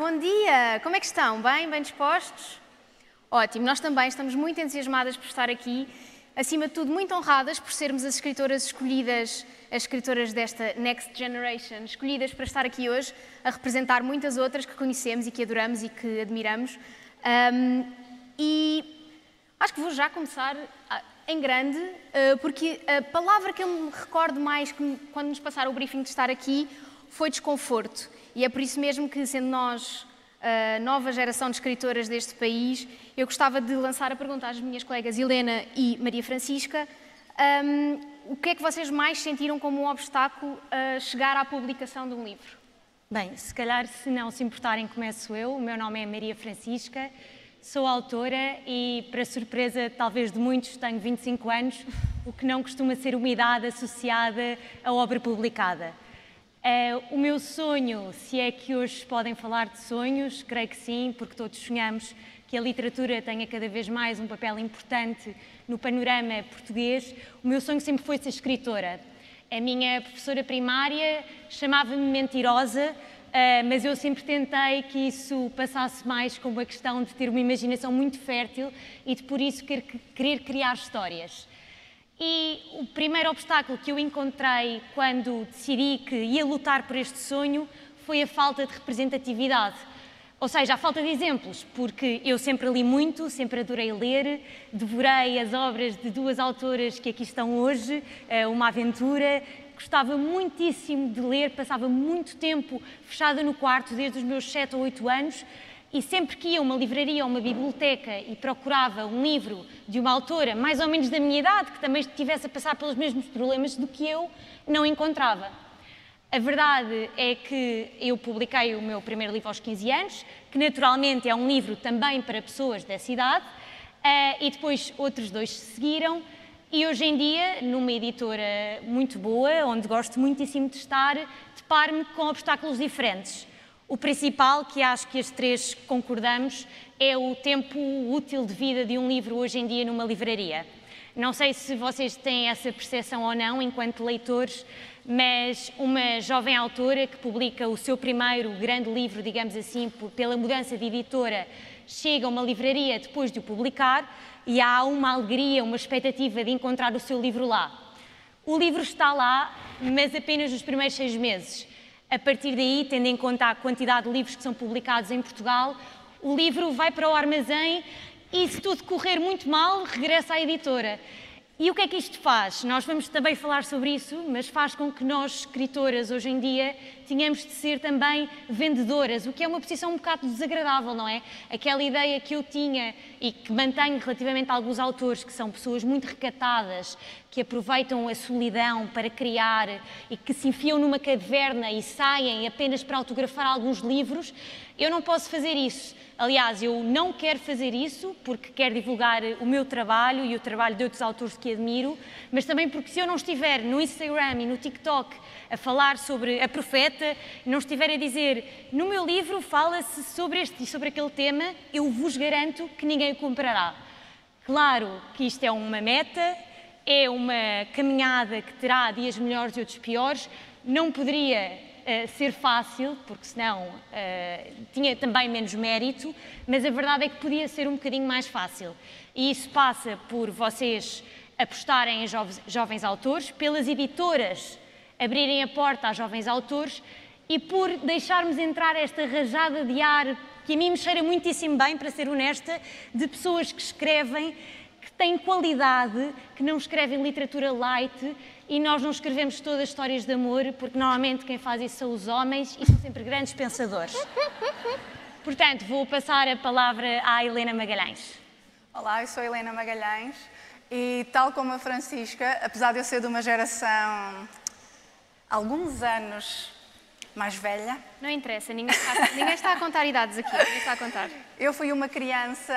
Bom dia! Como é que estão? Bem dispostos? Ótimo, nós também estamos muito entusiasmadas por estar aqui, acima de tudo muito honradas por sermos as escritoras escolhidas, as escritoras desta Next Generation, escolhidas para estar aqui hoje a representar muitas outras que conhecemos e que adoramos e que admiramos. E acho que vou já começar em grande, porque a palavra que eu me recordo mais quando nos passaram o briefing de estar aqui foi desconforto. E é por isso mesmo que, sendo nós a nova geração de escritoras deste país, eu gostava de lançar a pergunta às minhas colegas Helena e Maria Francisca: o que é que vocês mais sentiram como um obstáculo a chegar à publicação de um livro? Bem, se calhar, se não se importarem, começo eu. O meu nome é Maria Francisca, sou autora e, para surpresa talvez de muitos, tenho 25 anos, o que não costuma ser uma idade associada à obra publicada. O meu sonho, se é que hoje podem falar de sonhos, creio que sim, porque todos sonhamos que a literatura tenha cada vez mais um papel importante no panorama português. O meu sonho sempre foi ser escritora. A minha professora primária chamava-me mentirosa, mas eu sempre tentei que isso passasse mais como uma questão de ter uma imaginação muito fértil e de, por isso, querer criar histórias. E o primeiro obstáculo que eu encontrei quando decidi que ia lutar por este sonho foi a falta de representatividade. Ou seja, a falta de exemplos, porque eu sempre li muito, sempre adorei ler, devorei as obras de duas autoras que aqui estão hoje, uma aventura, gostava muitíssimo de ler, passava muito tempo fechada no quarto, desde os meus 7 ou 8 anos, e sempre que ia a uma livraria ou uma biblioteca e procurava um livro de uma autora mais ou menos da minha idade, que também estivesse a passar pelos mesmos problemas do que eu, não encontrava. A verdade é que eu publiquei o meu primeiro livro aos 15 anos, que naturalmente é um livro também para pessoas dessa idade, e depois outros 2 seguiram, e hoje em dia, numa editora muito boa, onde gosto muitíssimo de estar, deparo-me com obstáculos diferentes. O principal, que acho que as 3 concordamos, é o tempo útil de vida de um livro hoje em dia numa livraria. Não sei se vocês têm essa percepção ou não, enquanto leitores, mas uma jovem autora que publica o seu primeiro grande livro, digamos assim, pela mudança de editora, chega a uma livraria depois de o publicar e há uma alegria, uma expectativa de encontrar o seu livro lá. O livro está lá, mas apenas nos primeiros 6 meses. A partir daí, tendo em conta a quantidade de livros que são publicados em Portugal, o livro vai para o armazém e, se tudo correr muito mal, regressa à editora. E o que é que isto faz? Nós vamos também falar sobre isso, mas faz com que nós, escritoras, hoje em dia, tenhamos de ser também vendedoras, o que é uma posição um bocado desagradável, não é? Aquela ideia que eu tinha e que mantenho relativamente a alguns autores, que são pessoas muito recatadas, que aproveitam a solidão para criar e que se enfiam numa caverna e saem apenas para autografar alguns livros. Eu não posso fazer isso. Aliás, eu não quero fazer isso porque quero divulgar o meu trabalho e o trabalho de outros autores que admiro, mas também porque, se eu não estiver no Instagram e no TikTok a falar sobre a Profeta, não estiver a dizer no meu livro fala-se sobre este e sobre aquele tema, eu vos garanto que ninguém o comprará. Claro que isto é uma meta, é uma caminhada que terá dias melhores e outros piores, não poderia ser fácil, porque senão tinha também menos mérito, mas a verdade é que podia ser um bocadinho mais fácil. E isso passa por vocês apostarem em jovens autores, pelas editoras abrirem a porta a jovens autores e por deixarmos entrar esta rajada de ar, que a mim me cheira muitíssimo bem, para ser honesta, de pessoas que escrevem, que têm qualidade, que não escrevem literatura light, e nós não escrevemos todas histórias de amor, porque normalmente quem faz isso são os homens e são sempre grandes pensadores. Portanto, vou passar a palavra à Helena Magalhães. Olá, eu sou a Helena Magalhães e, tal como a Francisca, apesar de eu ser de uma geração alguns anos mais velha... Não interessa, ninguém está a contar idades aqui, ninguém está a contar. Eu fui uma criança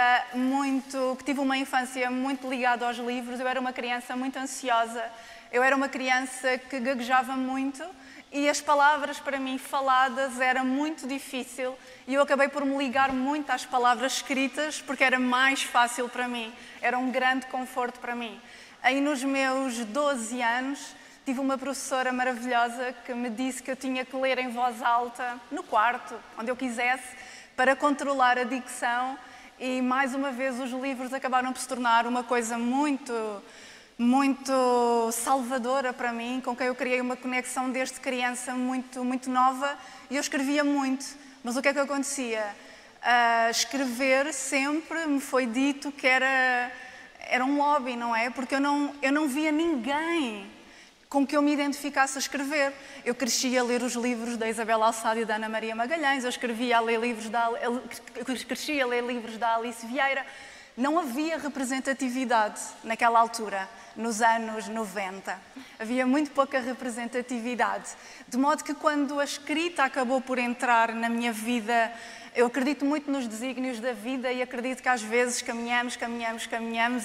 que tive uma infância muito ligada aos livros, eu era uma criança muito ansiosa, eu era uma criança que gaguejava muito e as palavras para mim faladas era muito difícil e eu acabei por me ligar muito às palavras escritas porque era mais fácil para mim, era um grande conforto para mim. Aí nos meus 12 anos tive uma professora maravilhosa que me disse que eu tinha que ler em voz alta, no quarto, onde eu quisesse, para controlar a dicção, e mais uma vez os livros acabaram por se tornar uma coisa muito salvadora para mim, com quem eu criei uma conexão desde criança muito nova, e eu escrevia muito. Mas o que é que acontecia? Escrever sempre me foi dito que era um hobby, não é? Porque eu não via ninguém com que eu me identificasse a escrever. Eu cresci a ler os livros da Isabel Alçado e da Ana Maria Magalhães, eu cresci a ler livros da Alice Vieira. Não havia representatividade naquela altura, nos anos 90. Havia muito pouca representatividade. De modo que quando a escrita acabou por entrar na minha vida, eu acredito muito nos desígnios da vida e acredito que às vezes caminhamos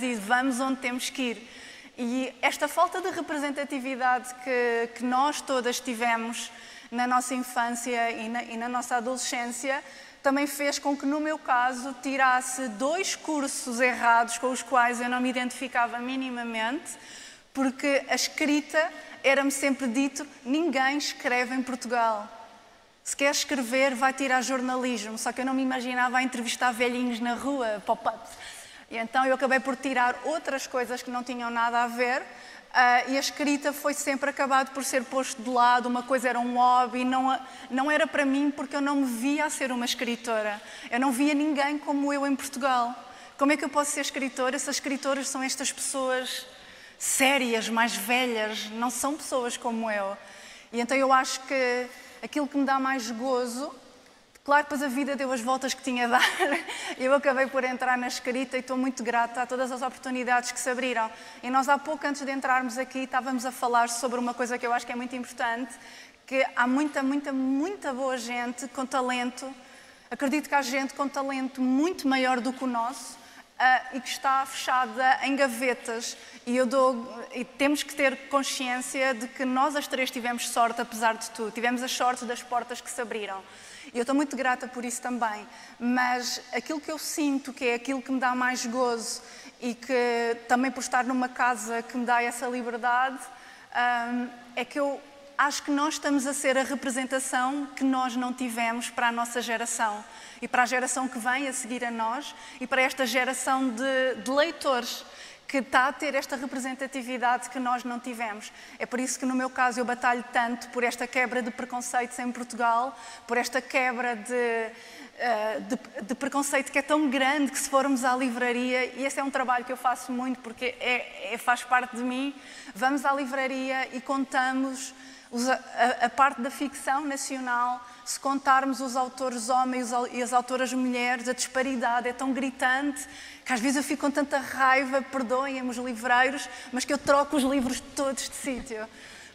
e vamos onde temos que ir. E esta falta de representatividade que nós todas tivemos na nossa infância e na nossa adolescência também fez com que, no meu caso, tirasse 2 cursos errados com os quais eu não me identificava minimamente, porque a escrita era-me sempre dito: ninguém escreve em Portugal. Se quer escrever, vai tirar jornalismo. Só que eu não me imaginava a entrevistar velhinhos na rua, pop-ups. E então eu acabei por tirar outras coisas que não tinham nada a ver, e a escrita foi sempre acabado por ser posto de lado. Uma coisa era um hobby, não era para mim, porque eu não me via a ser uma escritora. Eu não via ninguém como eu em Portugal. Como é que eu posso ser escritora se as escritoras são estas pessoas sérias, mais velhas, não são pessoas como eu? E então eu acho que aquilo que me dá mais gozo, claro, depois a vida deu as voltas que tinha a dar, eu acabei por entrar na escrita e estou muito grata a todas as oportunidades que se abriram. E nós há pouco, antes de entrarmos aqui, estávamos a falar sobre uma coisa que eu acho que é muito importante, que há muita boa gente com talento. Acredito que há gente com talento muito maior do que o nosso, e que está fechada em gavetas. E temos que ter consciência de que nós as 3 tivemos sorte, apesar de tudo. Tivemos a sorte das portas que se abriram. E eu estou muito grata por isso também, mas aquilo que eu sinto que é aquilo que me dá mais gozo e que também por estar numa casa que me dá essa liberdade, é que eu acho que nós estamos a ser a representação que nós não tivemos para a nossa geração e para a geração que vem a seguir a nós e para esta geração de leitores que está a ter esta representatividade que nós não tivemos. É por isso que, no meu caso, eu batalho tanto por esta quebra de preconceitos em Portugal, por esta quebra de preconceito que é tão grande que, se formos à livraria, e esse é um trabalho que eu faço muito porque faz parte de mim, vamos à livraria e contamos a parte da ficção nacional. Se contarmos os autores homens e as autoras mulheres, a disparidade é tão gritante que às vezes eu fico com tanta raiva, perdoem-me os livreiros, mas que eu troco os livros todos de sítio.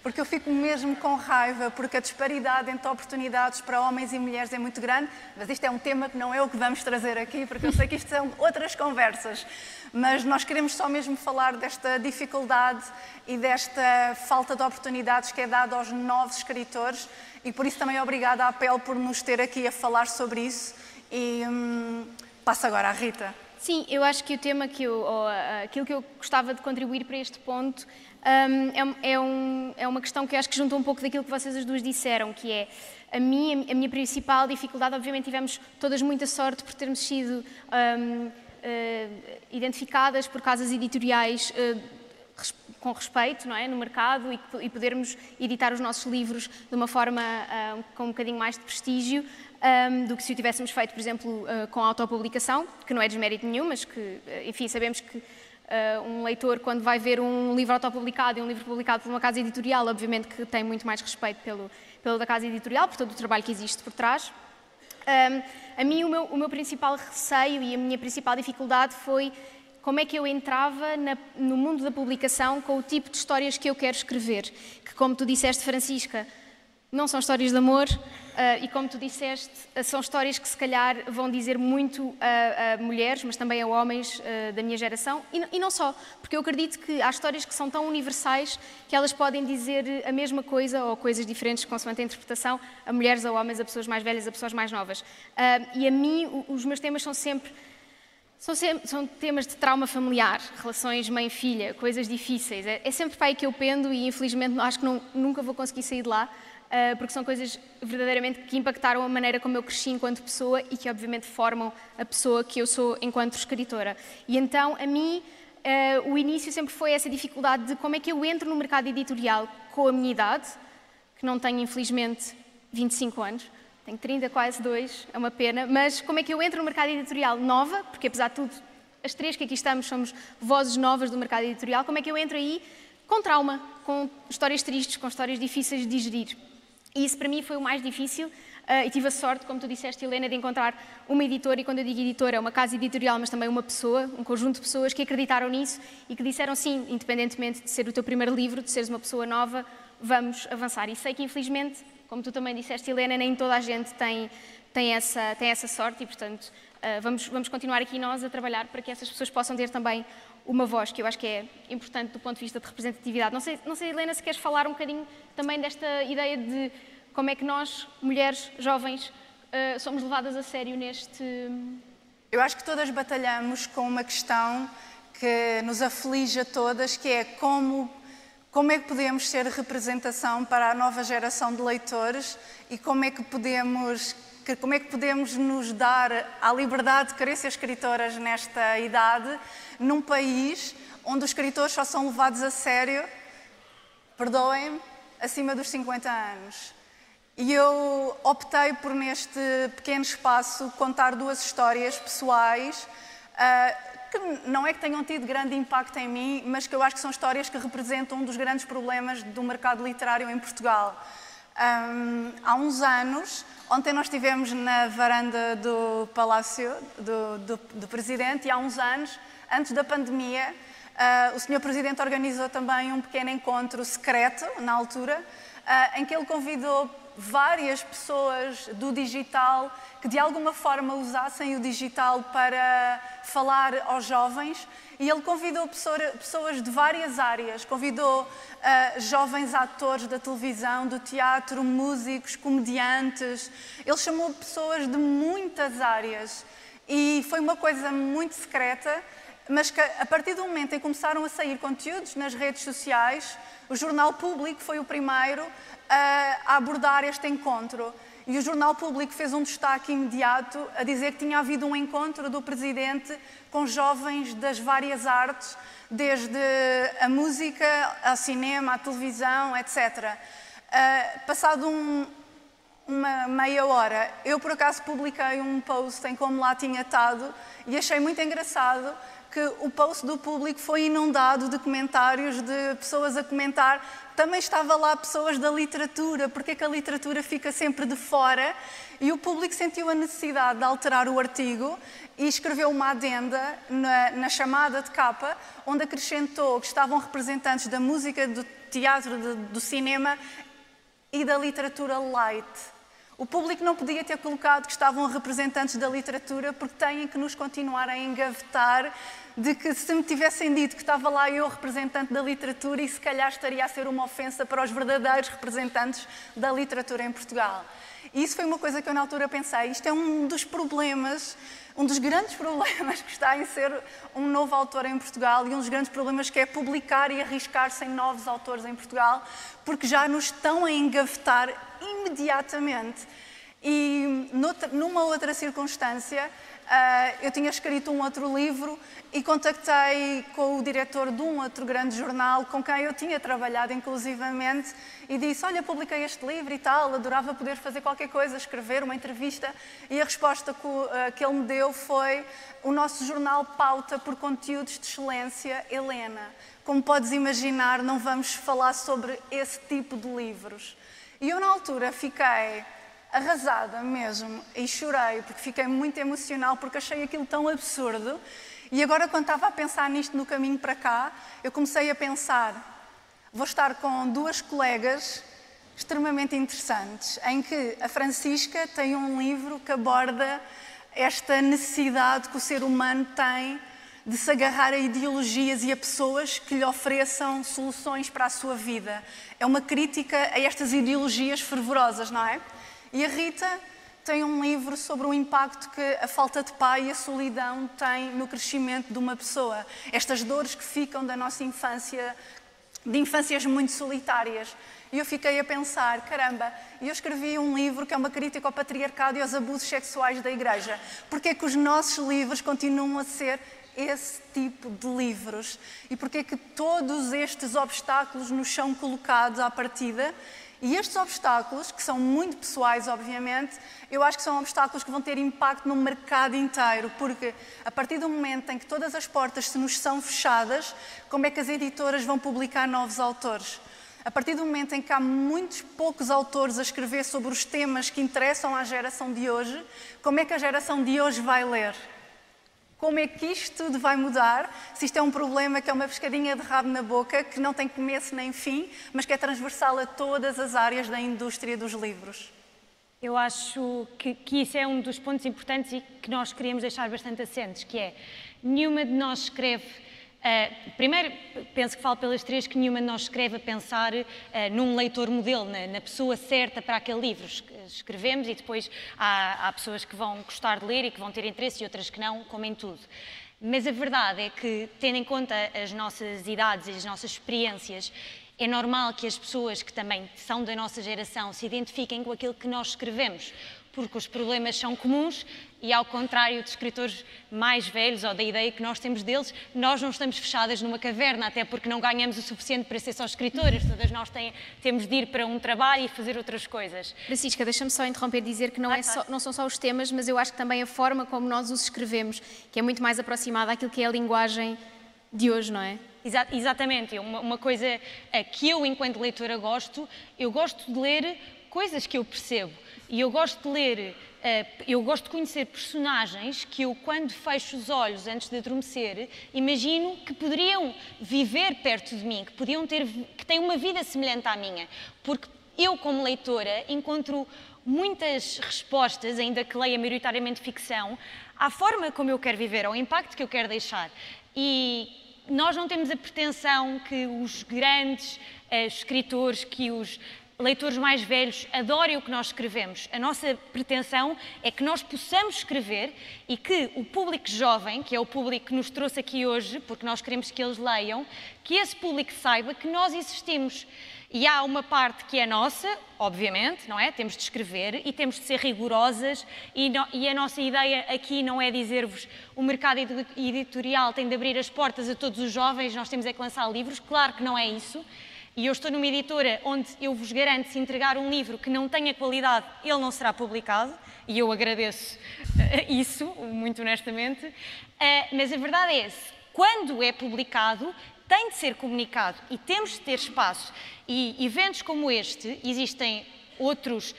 Porque eu fico mesmo com raiva, porque a disparidade entre oportunidades para homens e mulheres é muito grande, mas isto é um tema que não é o que vamos trazer aqui, porque eu sei que isto são outras conversas. Mas nós queremos só mesmo falar desta dificuldade e desta falta de oportunidades que é dada aos novos escritores, e por isso também obrigada à PEL por nos ter aqui a falar sobre isso. E passo agora à Rita. Sim, eu acho que o tema aquilo que eu gostava de contribuir para este ponto é uma questão que eu acho que junta um pouco daquilo que vocês as duas disseram, que é a minha principal dificuldade. Obviamente tivemos todas muita sorte por termos sido identificadas por casas editoriais com respeito, não é, no mercado, e podermos editar os nossos livros de uma forma com um bocadinho mais de prestígio do que se o tivéssemos feito, por exemplo, com a autopublicação, que não é desmérito nenhum, mas que, enfim, sabemos que um leitor, quando vai ver um livro autopublicado e um livro publicado por uma casa editorial, obviamente que tem muito mais respeito pelo da casa editorial, por todo o trabalho que existe por trás. A mim, o meu principal receio e a minha principal dificuldade foi como é que eu entrava no mundo da publicação com o tipo de histórias que eu quero escrever, que, como tu disseste, Francisca, não são histórias de amor, e como tu disseste, são histórias que se calhar vão dizer muito a mulheres, mas também a homens da minha geração, e não só, porque eu acredito que há histórias que são tão universais que elas podem dizer a mesma coisa ou coisas diferentes consoante a interpretação, a mulheres, a homens, a pessoas mais velhas, a pessoas mais novas. E a mim, os meus temas são sempre São temas de trauma familiar, relações mãe-filha, coisas difíceis. É sempre para aí que eu pendo e infelizmente acho que nunca vou conseguir sair de lá, porque são coisas verdadeiramente que impactaram a maneira como eu cresci enquanto pessoa e que obviamente formam a pessoa que eu sou enquanto escritora. E então, a mim, o início sempre foi essa dificuldade de como é que eu entro no mercado editorial com a minha idade, que não tenho infelizmente 25 anos, tenho 30, quase 2, é uma pena, mas como é que eu entro no mercado editorial nova, porque apesar de tudo, as três que aqui estamos somos vozes novas do mercado editorial, como é que eu entro aí com trauma, com histórias tristes, com histórias difíceis de digerir. E isso para mim foi o mais difícil e tive a sorte, como tu disseste, Helena, de encontrar uma editora, e quando eu digo editora é uma casa editorial, mas também uma pessoa, um conjunto de pessoas que acreditaram nisso e que disseram sim, independentemente de ser o teu primeiro livro, de seres uma pessoa nova, vamos avançar. E sei que infelizmente, como tu também disseste, Helena, nem toda a gente tem essa sorte e, portanto, vamos continuar aqui nós a trabalhar para que essas pessoas possam ter também uma voz, que eu acho que é importante do ponto de vista de representatividade. Não sei, Helena, se queres falar um bocadinho também desta ideia de como é que nós, mulheres jovens, somos levadas a sério neste... Eu acho que todas batalhamos com uma questão que nos aflige a todas, que é como é que podemos ser representação para a nova geração de leitores e como é que podemos nos dar a liberdade de querer ser escritoras nesta idade, num país onde os escritores só são levados a sério, perdoem-me, acima dos 50 anos. E eu optei por, neste pequeno espaço, contar duas histórias pessoais que não é que tenham tido grande impacto em mim, mas que eu acho que são histórias que representam um dos grandes problemas do mercado literário em Portugal. Há uns anos, ontem nós estivemos na varanda do Palácio do Presidente, e há uns anos, antes da pandemia, o Sr. Presidente organizou também um pequeno encontro secreto, na altura, em que ele convidou várias pessoas do digital que de alguma forma usassem o digital para falar aos jovens, e ele convidou pessoas de várias áreas, convidou jovens atores da televisão, do teatro, músicos, comediantes, ele chamou pessoas de muitas áreas e foi uma coisa muito secreta, mas que a partir do momento em que começaram a sair conteúdos nas redes sociais, o Jornal Público foi o primeiro a abordar este encontro. E o Jornal Público fez um destaque imediato a dizer que tinha havido um encontro do Presidente com jovens das várias artes, desde a música, ao cinema, à televisão, etc. Passado uma meia hora, eu por acaso publiquei um post em como lá tinha estado e achei muito engraçado que o post do Público foi inundado de comentários de pessoas a comentar. Também estava lá pessoas da literatura, porque é que a literatura fica sempre de fora? E o Público sentiu a necessidade de alterar o artigo e escreveu uma adenda na chamada de capa, onde acrescentou que estavam representantes da música, do teatro, do cinema e da literatura light. O Público não podia ter colocado que estavam representantes da literatura, porque têm que nos continuar a engavetar de que se me tivessem dito que estava lá eu representante da literatura, e se calhar estaria a ser uma ofensa para os verdadeiros representantes da literatura em Portugal. E isso foi uma coisa que eu na altura pensei, isto é um dos problemas, um dos grandes problemas que está em ser um novo autor em Portugal, e um dos grandes problemas que é publicar e arriscar-se em novos autores em Portugal, porque já nos estão a engavetar imediatamente. E numa outra circunstância, eu tinha escrito um outro livro e contactei com o diretor de um outro grande jornal com quem eu tinha trabalhado inclusivamente e disse, olha, publiquei este livro e tal, adorava poder fazer qualquer coisa, escrever uma entrevista, e a resposta que ele me deu foi: o nosso jornal pauta por conteúdos de excelência, Helena. Como podes imaginar, não vamos falar sobre esse tipo de livros. E eu na altura fiquei arrasada mesmo e chorei, porque fiquei muito emocional, porque achei aquilo tão absurdo. E agora, quando estava a pensar nisto no caminho para cá, eu comecei a pensar, vou estar com duas colegas extremamente interessantes, em que a Francisca tem um livro que aborda esta necessidade que o ser humano tem de se agarrar a ideologias e a pessoas que lhe ofereçam soluções para a sua vida. É uma crítica a estas ideologias fervorosas, não é? E a Rita tem um livro sobre o impacto que a falta de pai e a solidão têm no crescimento de uma pessoa. Estas dores que ficam da nossa infância, de infâncias muito solitárias. E eu fiquei a pensar, caramba, eu escrevi um livro que é uma crítica ao patriarcado e aos abusos sexuais da Igreja. Porquê é que os nossos livros continuam a ser esse tipo de livros? E porquê é que todos estes obstáculos nos são colocados à partida? E estes obstáculos, que são muito pessoais, obviamente, eu acho que são obstáculos que vão ter impacto no mercado inteiro, porque a partir do momento em que todas as portas se nos são fechadas, como é que as editoras vão publicar novos autores? A partir do momento em que há muitos poucos autores a escrever sobre os temas que interessam à geração de hoje, como é que a geração de hoje vai ler? Como é que isto tudo vai mudar? Se isto é um problema que é uma pescadinha de rabo na boca, que não tem começo nem fim, mas que é transversal a todas as áreas da indústria dos livros. Eu acho que isso é um dos pontos importantes e que nós queríamos deixar bastante assentes, que é, nenhuma de nós escreve... primeiro, penso que falo pelas três, que nenhuma de nós escreve a pensar num leitor modelo, na pessoa certa para aquele livro. Escrevemos e depois há pessoas que vão gostar de ler e que vão ter interesse e outras que não, como em tudo. Mas a verdade é que, tendo em conta as nossas idades e as nossas experiências, é normal que as pessoas que também são da nossa geração se identifiquem com aquilo que nós escrevemos, porque os problemas são comuns e, ao contrário de escritores mais velhos ou da ideia que nós temos deles, nós não estamos fechadas numa caverna, até porque não ganhamos o suficiente para ser só escritoras. Todas nós temos de ir para um trabalho e fazer outras coisas. Francisca, deixa-me só interromper e dizer que não são só os temas, mas eu acho que também a forma como nós os escrevemos, que é muito mais aproximada àquilo que é a linguagem de hoje, não é? Exatamente. Uma coisa que eu, enquanto leitora, eu gosto de ler coisas que eu percebo. E eu gosto de ler, eu gosto de conhecer personagens que eu, quando fecho os olhos antes de adormecer, imagino que poderiam viver perto de mim, que têm uma vida semelhante à minha. Porque eu, como leitora, encontro muitas respostas, ainda que leia maioritariamente ficção, à forma como eu quero viver, ao impacto que eu quero deixar. E nós não temos a pretensão que os grandes escritores, que os leitores mais velhos adorem o que nós escrevemos. A nossa pretensão é que nós possamos escrever e que o público jovem, que é o público que nos trouxe aqui hoje, porque nós queremos que eles leiam, que esse público saiba que nós existimos. E há uma parte que é nossa, obviamente, não é? Temos de escrever e temos de ser rigorosas e a nossa ideia aqui não é dizer-vos o mercado editorial tem de abrir as portas a todos os jovens, nós temos é que lançar livros. Claro que não é isso. E eu estou numa editora onde eu vos garanto, se entregar um livro que não tenha qualidade, ele não será publicado, e eu agradeço isso, muito honestamente, mas a verdade é, quando é publicado, tem de ser comunicado e temos de ter espaço. E eventos como este, existem outros,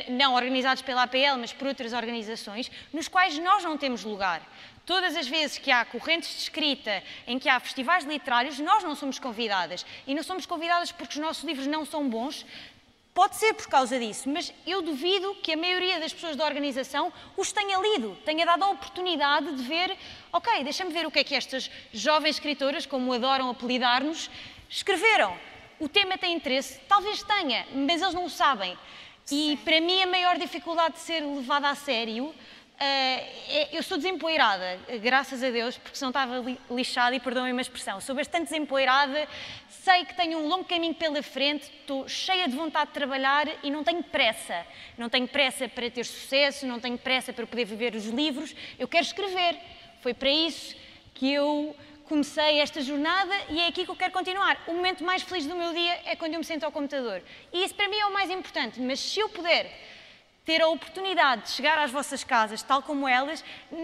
não organizados pela APL, mas por outras organizações, nos quais nós não temos lugar. Todas as vezes que há correntes de escrita, em que há festivais literários, nós não somos convidadas. E não somos convidadas porque os nossos livros não são bons. Pode ser por causa disso, mas eu duvido que a maioria das pessoas da organização os tenha lido, tenha dado a oportunidade de ver, ok, deixa-me ver o que é que estas jovens escritoras, como adoram apelidar-nos, escreveram. O tema tem interesse? Talvez tenha, mas eles não o sabem. E para mim a maior dificuldade de ser levada a sério... eu sou desempoeirada, graças a Deus, porque senão estava lixada e perdoem-me a expressão. Sou bastante desempoeirada, sei que tenho um longo caminho pela frente, estou cheia de vontade de trabalhar e não tenho pressa. Não tenho pressa para ter sucesso, não tenho pressa para poder viver os livros. Eu quero escrever. Foi para isso que eu comecei esta jornada e é aqui que eu quero continuar. O momento mais feliz do meu dia é quando eu me sento ao computador. E isso para mim é o mais importante, mas se eu puder ter a oportunidade de chegar às vossas casas, tal como elas,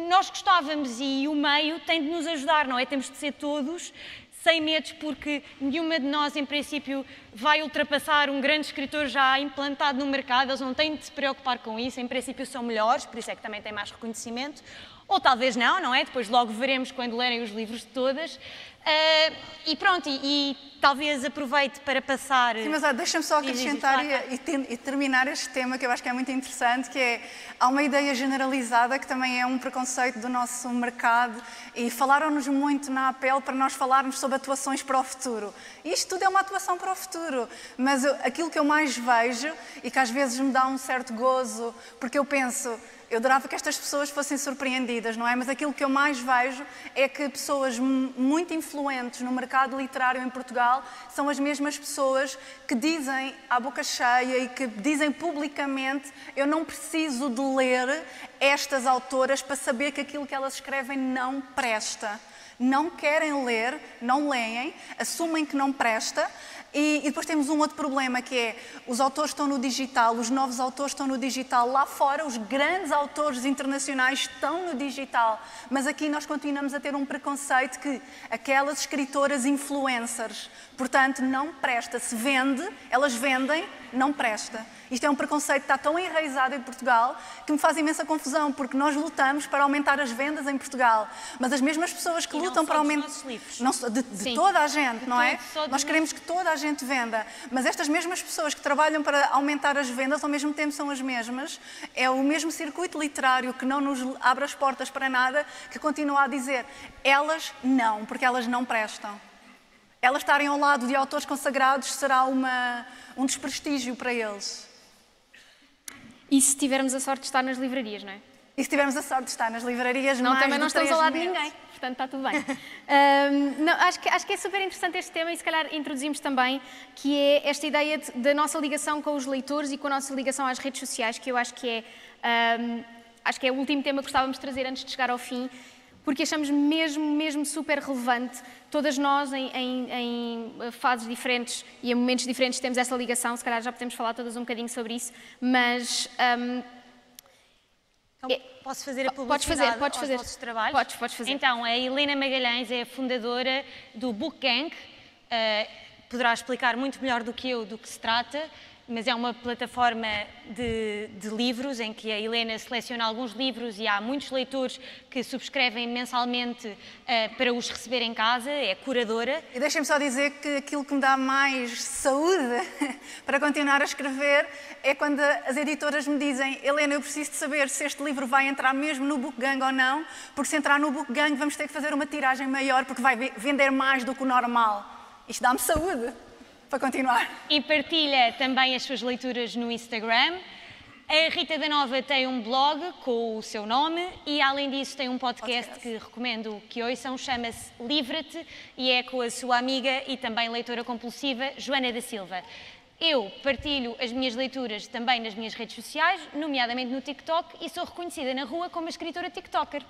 nós gostávamos e o meio tem de nos ajudar, não é? Temos de ser todos sem medos, porque nenhuma de nós, em princípio, vai ultrapassar um grande escritor já implantado no mercado, eles não têm de se preocupar com isso, em princípio são melhores, por isso é que também têm mais reconhecimento, ou talvez não é? Depois logo veremos quando lerem os livros de todas, E pronto, e talvez aproveite para passar... Sim, mas deixa-me só acrescentar e terminar este tema, que eu acho que é muito interessante, que é, há uma ideia generalizada que também é um preconceito do nosso mercado, e falaram-nos muito na APEL para nós falarmos sobre atuações para o futuro. E isto tudo é uma atuação para o futuro, mas aquilo que eu mais vejo, e que às vezes me dá um certo gozo, porque eu penso... Eu adorava que estas pessoas fossem surpreendidas, não é? Mas aquilo que eu mais vejo é que pessoas muito influentes no mercado literário em Portugal são as mesmas pessoas que dizem à boca cheia e que dizem publicamente: eu não preciso de ler estas autoras para saber que aquilo que elas escrevem não presta. Não querem ler, não leem, assumem que não presta. E depois temos um outro problema, que é os autores estão no digital, os novos autores estão no digital. Lá fora, os grandes autores internacionais estão no digital. Mas aqui nós continuamos a ter um preconceito que aquelas escritoras influencers, portanto, não presta. Se vende, elas vendem, não presta. Isto é um preconceito que está tão enraizado em Portugal que me faz imensa confusão, porque nós lutamos para aumentar as vendas em Portugal, mas as mesmas pessoas que lutam para aumentar... De toda a gente, não é? Nós queremos que toda a gente venda, mas estas mesmas pessoas que trabalham para aumentar as vendas, ao mesmo tempo são as mesmas, é o mesmo circuito literário que não nos abre as portas para nada, que continua a dizer: elas não, porque elas não prestam. Elas estarem ao lado de autores consagrados será um desprestígio para eles. E se tivermos a sorte de estar nas livrarias, não é? E se tivermos a sorte de estar nas livrarias, não, mais também não estamos ao lado de meses. ninguém, portanto está tudo bem. Não, acho que é super interessante este tema, e se calhar introduzimos também, que é esta ideia da nossa ligação com os leitores e com a nossa ligação às redes sociais, que eu acho que é o último tema que gostávamos de trazer antes de chegar ao fim, porque achamos mesmo super relevante. Todas nós, em fases diferentes e em momentos diferentes, temos essa ligação. Se calhar já podemos falar todas um bocadinho sobre isso, mas... Posso fazer a publicidade podes fazer. aos nossos trabalhos? Podes fazer. Então, a Helena Magalhães é a fundadora do Book Gang. Poderá explicar muito melhor do que eu do que se trata, mas é uma plataforma de livros em que a Helena seleciona alguns livros e há muitos leitores que subscrevem mensalmente para os receber em casa, é curadora. E deixem-me só dizer que aquilo que me dá mais saúde para continuar a escrever é quando as editoras me dizem: Helena, eu preciso de saber se este livro vai entrar mesmo no Book Gang ou não, porque se entrar no Book Gang vamos ter que fazer uma tiragem maior porque vai vender mais do que o normal. Isto dá-me saúde para continuar. E partilha também as suas leituras no Instagram. A Rita da Nova tem um blog com o seu nome e, além disso, tem um podcast que recomendo que ouçam, chama-se Livra-te, e é com a sua amiga e também leitora compulsiva, Joana da Silva. Eu partilho as minhas leituras também nas minhas redes sociais, nomeadamente no TikTok, e sou reconhecida na rua como a escritora TikToker.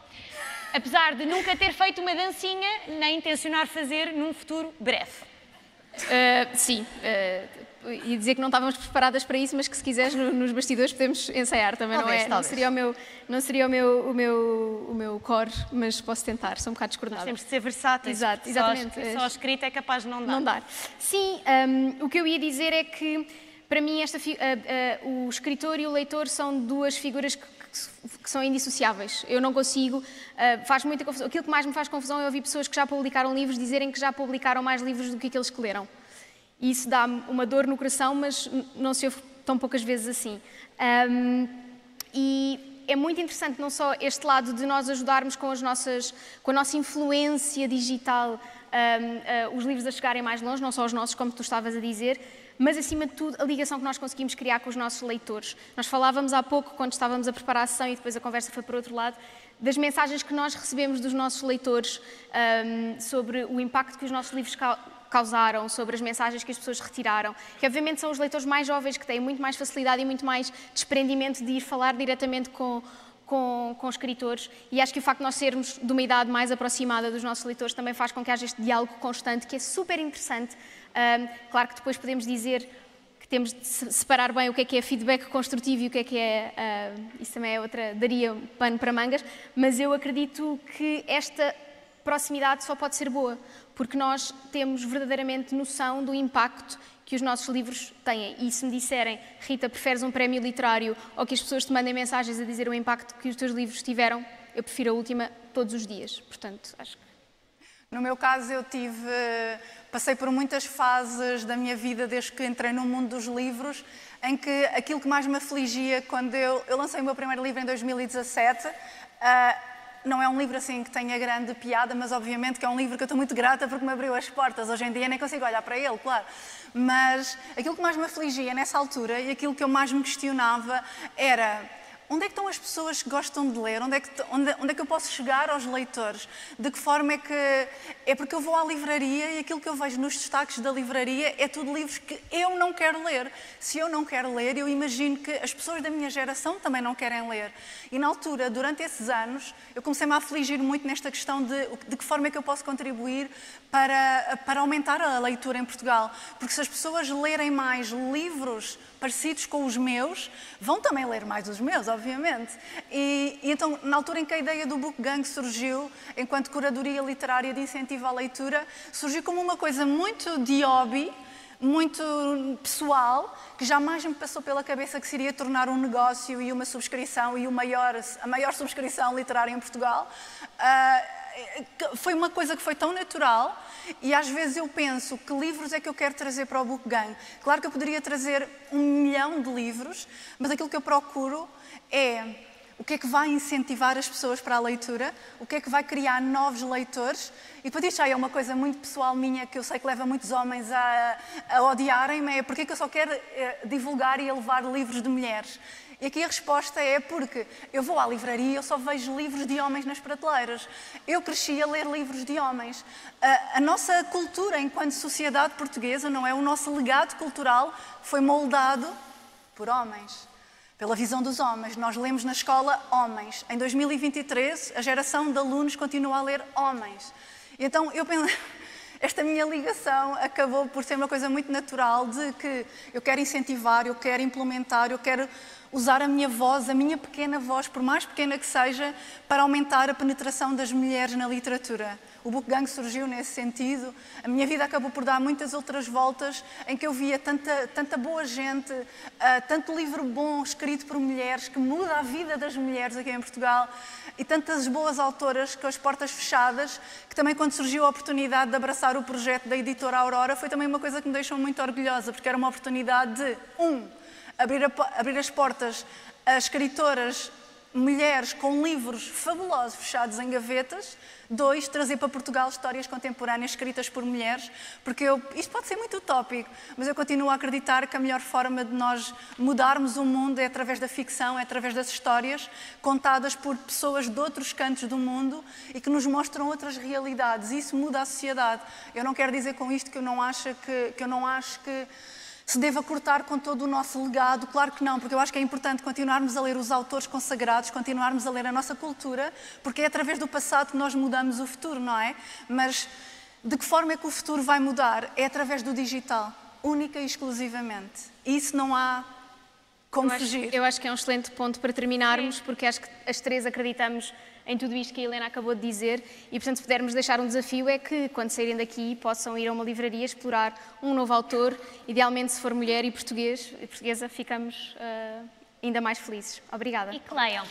Apesar de nunca ter feito uma dancinha, nem intencionar fazer num futuro breve. Sim, ia dizer que não estávamos preparadas para isso, mas que se quiseres nos bastidores podemos ensaiar também, Talvez. Não seria o meu core, mas posso tentar, sou um bocado descoordenada. Nós temos de ser versáteis. Exato, exatamente. Só a escrita é capaz de não dar. Não dar. Sim, o que eu ia dizer é que, para mim, o escritor e o leitor são duas figuras que são indissociáveis. Eu não consigo, faz muita confusão. Aquilo que mais me faz confusão é ouvir pessoas que já publicaram livros dizerem que já publicaram mais livros do que aqueles que leram. E isso dá-me uma dor no coração, mas não se ouve tão poucas vezes assim. E é muito interessante não só este lado de nós ajudarmos com a nossa influência digital, os livros a chegarem mais longe, não só os nossos, como tu estavas a dizer, mas, acima de tudo, a ligação que nós conseguimos criar com os nossos leitores. Nós falávamos há pouco, quando estávamos a preparar a sessão, e depois a conversa foi para o outro lado, das mensagens que nós recebemos dos nossos leitores sobre o impacto que os nossos livros causaram, sobre as mensagens que as pessoas retiraram, que obviamente são os leitores mais jovens, que têm muito mais facilidade e muito mais desprendimento de ir falar diretamente com escritores, e acho que o facto de nós sermos de uma idade mais aproximada dos nossos leitores também faz com que haja este diálogo constante, que é super interessante. Claro que depois podemos dizer que temos de separar bem o que é feedback construtivo e o que é isso também é outra, daria pano para mangas, mas eu acredito que esta proximidade só pode ser boa, porque nós temos verdadeiramente noção do impacto que os nossos livros têm. E se me disserem: Rita, preferes um prémio literário ou que as pessoas te mandem mensagens a dizer o impacto que os teus livros tiveram, eu prefiro a última todos os dias. Portanto, acho que... No meu caso, passei por muitas fases da minha vida desde que entrei no mundo dos livros, em que aquilo que mais me afligia quando eu lancei o meu primeiro livro em 2017, não é um livro assim que tenha grande piada, mas obviamente que é um livro que eu estou muito grata porque me abriu as portas. Hoje em dia nem consigo olhar para ele, claro. Mas aquilo que mais me afligia nessa altura e aquilo que eu mais me questionava era: onde é que estão as pessoas que gostam de ler? Onde é que eu posso chegar aos leitores? De que forma é que... É porque eu vou à livraria e aquilo que eu vejo nos destaques da livraria é tudo livros que eu não quero ler. Se eu não quero ler, eu imagino que as pessoas da minha geração também não querem ler. E na altura, durante esses anos, eu comecei-me a afligir muito nesta questão de que forma é que eu posso contribuir para aumentar a leitura em Portugal. Porque se as pessoas lerem mais livros parecidos com os meus, vão também ler mais os meus, obviamente. E então, na altura em que a ideia do Book Gang surgiu, enquanto curadoria literária de incentivo à leitura, surgiu como uma coisa muito de hobby, muito pessoal, que jamais me passou pela cabeça que se iria tornar um negócio e uma subscrição e a maior subscrição literária em Portugal. Foi uma coisa que foi tão natural e às vezes eu penso que livros é que eu quero trazer para o Book Gang. Claro que eu poderia trazer 1 milhão de livros, mas aquilo que eu procuro é o que é que vai incentivar as pessoas para a leitura, o que é que vai criar novos leitores. E depois isto já é uma coisa muito pessoal minha, que eu sei que leva muitos homens a odiarem-me, é porque é que eu só quero divulgar e elevar livros de mulheres. E aqui a resposta é porque eu vou à livraria e eu só vejo livros de homens nas prateleiras. Eu cresci a ler livros de homens. A nossa cultura enquanto sociedade portuguesa, não é? O nosso legado cultural foi moldado por homens, pela visão dos homens. Nós lemos na escola homens. Em 2023, a geração de alunos continua a ler homens. Então, eu penso... Esta minha ligação acabou por ser uma coisa muito natural de que eu quero incentivar, eu quero implementar, eu quero usar a minha voz, a minha pequena voz, por mais pequena que seja, para aumentar a penetração das mulheres na literatura. O Book Gang surgiu nesse sentido. A minha vida acabou por dar muitas outras voltas em que eu via tanta boa gente, tanto livro bom escrito por mulheres, que muda a vida das mulheres aqui em Portugal, e tantas boas autoras com as portas fechadas, que também quando surgiu a oportunidade de abraçar o projeto da editora Aurora, foi também uma coisa que me deixou muito orgulhosa, porque era uma oportunidade de, abrir as portas a escritoras, mulheres com livros fabulosos fechados em gavetas. 2, trazer para Portugal histórias contemporâneas escritas por mulheres, porque isto pode ser muito utópico, mas eu continuo a acreditar que a melhor forma de nós mudarmos o mundo é através da ficção, é através das histórias contadas por pessoas de outros cantos do mundo e que nos mostram outras realidades. E isso muda a sociedade. Eu não quero dizer com isto que eu não acho que se deva cortar com todo o nosso legado, claro que não, porque eu acho que é importante continuarmos a ler os autores consagrados, continuarmos a ler a nossa cultura, porque é através do passado que nós mudamos o futuro, não é? Mas de que forma é que o futuro vai mudar? É através do digital, única e exclusivamente. E isso não há como fugir. Eu acho que é um excelente ponto para terminarmos, porque acho que as três acreditamos em tudo isto que a Helena acabou de dizer e, portanto, se pudermos deixar um desafio é que, quando saírem daqui, possam ir a uma livraria explorar um novo autor. Idealmente, se for mulher e portuguesa, ficamos ainda mais felizes. Obrigada. E que leiam.